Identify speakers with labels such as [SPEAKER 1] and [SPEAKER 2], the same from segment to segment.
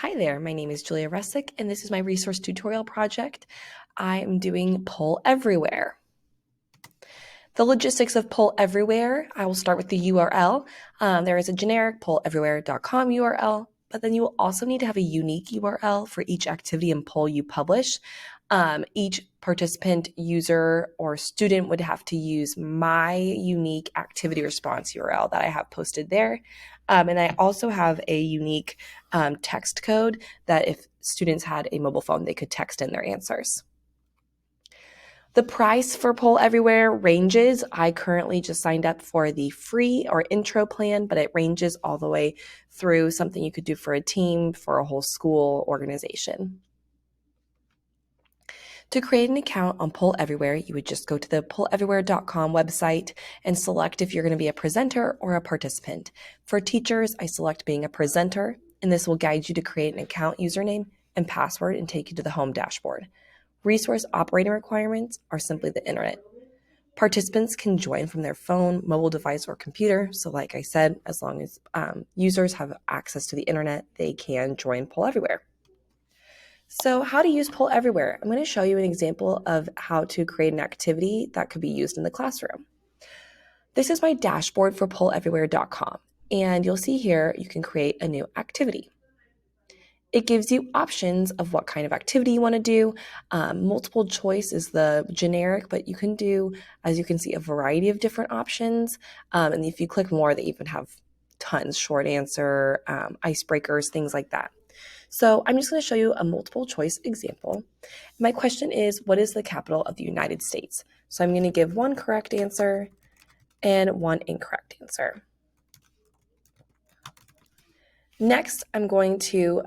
[SPEAKER 1] Hi there, my name is Julia Russick, and this is my resource tutorial project. I am doing Poll Everywhere. The logistics of Poll Everywhere, I will start with the URL. There is a generic polleverywhere.com URL, but then you will also need to have a unique URL for each activity and poll you publish. Each participant, user, or student would have to use my unique activity response URL that I have posted there. And I also have a unique text code that if students had a mobile phone, they could text in their answers. The price for Poll Everywhere ranges. I currently just signed up for the free or intro plan, but it ranges all the way through something you could do for a team, for a whole school organization. To create an account on Poll Everywhere, you would just go to the polleverywhere.com website and select if you're going to be a presenter or a participant. For teachers, I select being a presenter, and this will guide you to create an account username and password and take you to the home dashboard. Resource operating requirements are simply the internet. Participants can join from their phone, mobile device, or computer. So like I said, as long as users have access to the internet, they can join Poll Everywhere. So how to use Poll Everywhere. I'm going to show you an example of how to create an activity that could be used in the classroom. This is my dashboard for polleverywhere.com. And you'll see here you can create a new activity. It gives you options of what kind of activity you want to do. Multiple choice is the generic, but you can do, as you can see, a variety of different options. And if you click more, they even have tons, short answer, icebreakers, things like that. So I'm just going to show you a multiple choice example. My question is, what is the capital of the United States? So I'm going to give one correct answer and one incorrect answer. Next, I'm going to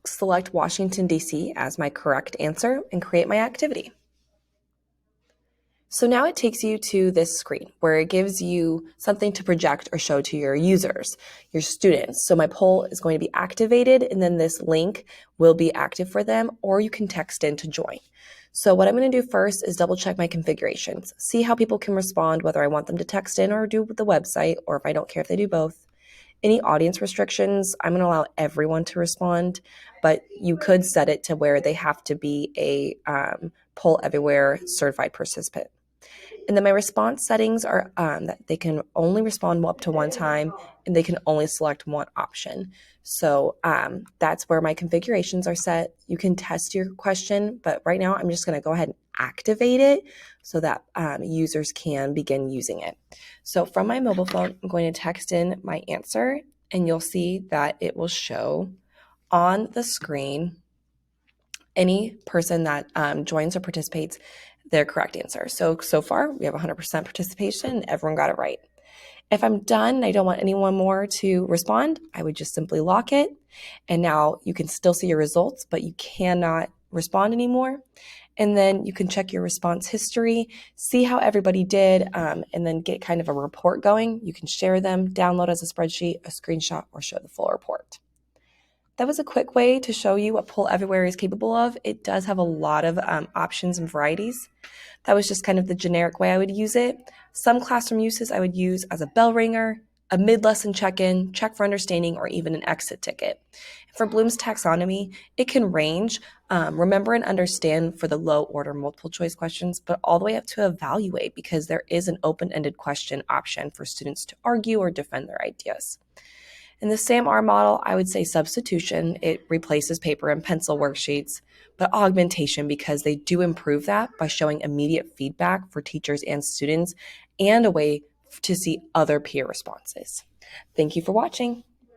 [SPEAKER 1] select Washington, D.C. as my correct answer and create my activity. So now it takes you to this screen where it gives you something to project or show to your users, your students. So my poll is going to be activated, and then this link will be active for them, or you can text in to join. So what I'm going to do first is double check my configurations, see how people can respond, whether I want them to text in or do the website, or if I don't care if they do both. Any audience restrictions, I'm going to allow everyone to respond, but you could set it to where they have to be a Poll Everywhere certified participant. And then my response settings are that they can only respond up to one time, and they can only select one option. So that's where my configurations are set. You can test your question, but right now I'm just going to go ahead and activate it so that users can begin using it. So from my mobile phone, I'm going to text in my answer, and you'll see that it will show on the screen any person that joins or participates their correct answer. So far we have 100% participation and everyone got it right. If I'm done and I don't want anyone more to respond, I would just simply lock it. And now you can still see your results, but you cannot respond anymore. And then you can check your response history, see how everybody did, and then get kind of a report going. You can share them, download as a spreadsheet, a screenshot, or show the full report. That was a quick way to show you what Poll Everywhere is capable of. It does have a lot of options and varieties. That was just kind of the generic way I would use it. Some classroom uses I would use as a bell ringer, a mid-lesson check-in, check for understanding, or even an exit ticket. For Bloom's taxonomy, it can range, remember and understand for the low order multiple choice questions, but all the way up to evaluate, because there is an open-ended question option for students to argue or defend their ideas. In the SAM-R model, I would say substitution. It replaces paper and pencil worksheets, but augmentation, because they do improve that by showing immediate feedback for teachers and students and a way to see other peer responses. Thank you for watching.